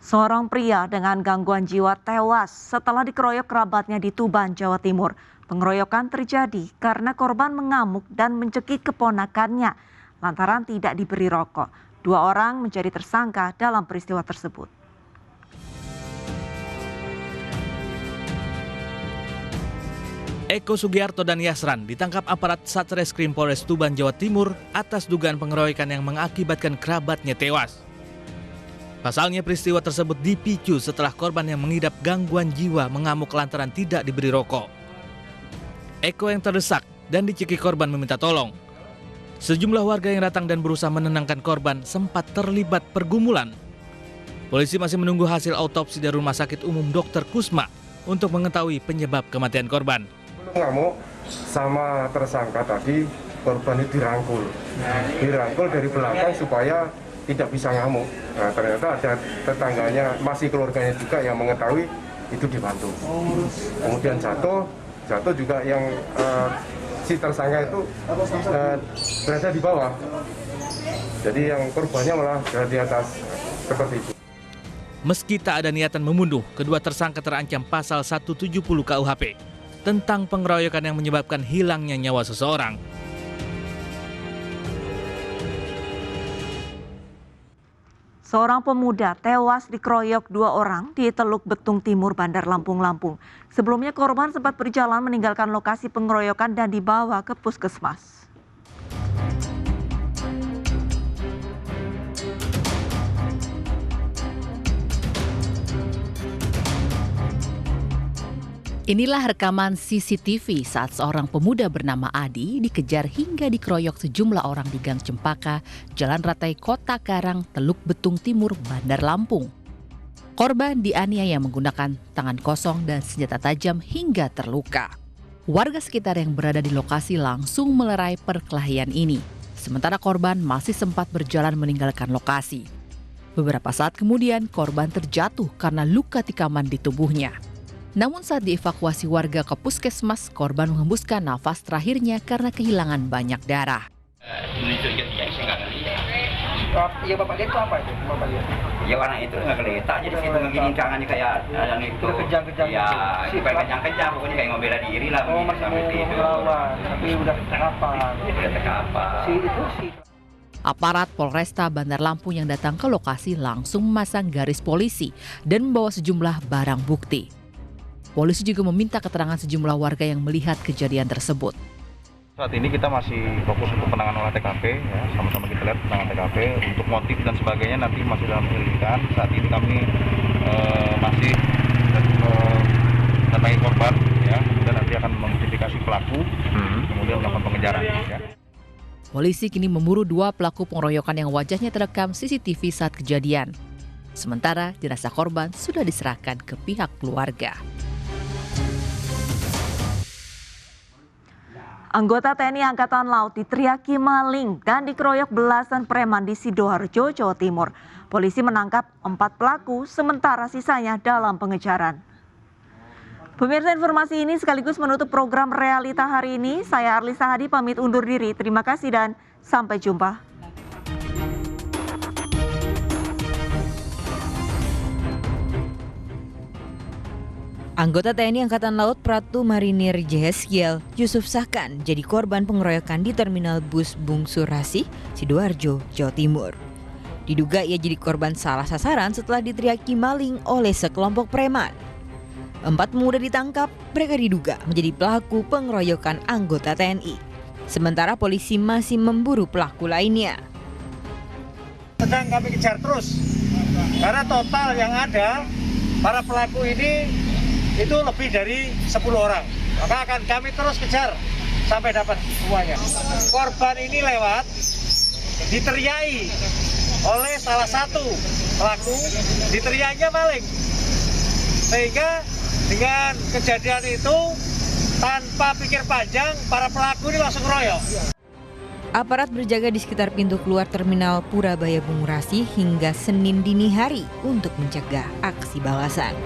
Seorang pria dengan gangguan jiwa tewas setelah dikeroyok kerabatnya di Tuban, Jawa Timur. Pengeroyokan terjadi karena korban mengamuk dan mencekik keponakannya lantaran tidak diberi rokok. Dua orang menjadi tersangka dalam peristiwa tersebut. Eko Sugiarto dan Yasran ditangkap aparat Satreskrim Polres Tuban, Jawa Timur atas dugaan pengeroyokan yang mengakibatkan kerabatnya tewas. Pasalnya peristiwa tersebut dipicu setelah korban yang mengidap gangguan jiwa mengamuk lantaran tidak diberi rokok. Eko yang terdesak dan dicekik korban meminta tolong. Sejumlah warga yang datang dan berusaha menenangkan korban sempat terlibat pergumulan. Polisi masih menunggu hasil autopsi dari Rumah Sakit Umum Dr. Kusma untuk mengetahui penyebab kematian korban. Ngamuk sama tersangka tadi, korban itu dirangkul dari belakang supaya tidak bisa ngamuk. Nah, ternyata ada tetangganya, masih keluarganya juga yang mengetahui, itu dibantu. Kemudian jatuh juga yang si tersangka itu berada di bawah. Jadi yang korbannya malah berada di atas seperti itu. Meski tak ada niatan membunuh, kedua tersangka terancam pasal 170 KUHP tentang pengeroyokan yang menyebabkan hilangnya nyawa seseorang. Seorang pemuda tewas dikeroyok dua orang di Teluk Betung Timur, Bandar Lampung. Sebelumnya korban sempat berjalan meninggalkan lokasi pengeroyokan dan dibawa ke puskesmas. Inilah rekaman CCTV saat seorang pemuda bernama Adi dikejar hingga dikeroyok sejumlah orang di Gang Cempaka, Jalan Ratai Kota Karang, Teluk Betung Timur, Bandar Lampung. Korban dianiaya menggunakan tangan kosong dan senjata tajam hingga terluka. Warga sekitar yang berada di lokasi langsung melerai perkelahian ini, sementara korban masih sempat berjalan meninggalkan lokasi. Beberapa saat kemudian korban terjatuh karena luka tikaman di tubuhnya. Namun saat dievakuasi warga ke puskesmas, korban menghembuskan nafas terakhirnya karena kehilangan banyak darah. Iya, bapak lihat itu apa itu? Bapak lihat. Ya orang itu nggak kelihatan, jadi situ ngegini tangannya kayak yang itu. Kejang-kejang. Ya, supaya kejang-kejang, pokoknya kayak mau bela diri lah. Oh, masih mau melawan, tapi udah terkapar. Udah terkapar. Aparat Polresta Bandar Lampung yang datang ke lokasi langsung memasang garis polisi dan membawa sejumlah barang bukti. Polisi juga meminta keterangan sejumlah warga yang melihat kejadian tersebut. Saat ini kita masih fokus untuk penanganan olah TKP, ya, sama-sama kita lihat penanganan TKP. Untuk motif dan sebagainya nanti masih dalam penyelidikan. Saat ini kami masih mendatangi korban, ya, dan nanti akan mengidentifikasi pelaku, kemudian melakukan pengejaran. Ya. Polisi kini memburu dua pelaku pengeroyokan yang wajahnya terekam CCTV saat kejadian. Sementara jenazah korban sudah diserahkan ke pihak keluarga. Anggota TNI Angkatan Laut diteriaki maling dan dikeroyok belasan preman di Sidoarjo, Jawa Timur. Polisi menangkap 4 pelaku, sementara sisanya dalam pengejaran. Pemirsa, informasi ini sekaligus menutup program Realita hari ini. Saya Arlisa Hadi pamit undur diri. Terima kasih dan sampai jumpa. Anggota TNI Angkatan Laut Pratu Marinir Jeheskiel Yusuf Sahkan jadi korban pengeroyokan di Terminal Bus Bungsu Rasih, Sidoarjo, Jawa Timur. Diduga ia jadi korban salah sasaran setelah diteriaki maling oleh sekelompok preman. 4 pemuda ditangkap, mereka diduga menjadi pelaku pengeroyokan anggota TNI. Sementara polisi masih memburu pelaku lainnya. Sedang kami kejar terus, karena total yang ada para pelaku ini itu lebih dari 10 orang. Maka akan kami terus kejar sampai dapat semuanya. Korban ini lewat, diteriaki oleh salah satu pelaku, diteriaknya maling. Sehingga dengan kejadian itu, tanpa pikir panjang, para pelaku ini langsung royok. Aparat berjaga di sekitar pintu keluar Terminal Purabaya Bungurasi hingga Senin dini hari untuk mencegah aksi balasan.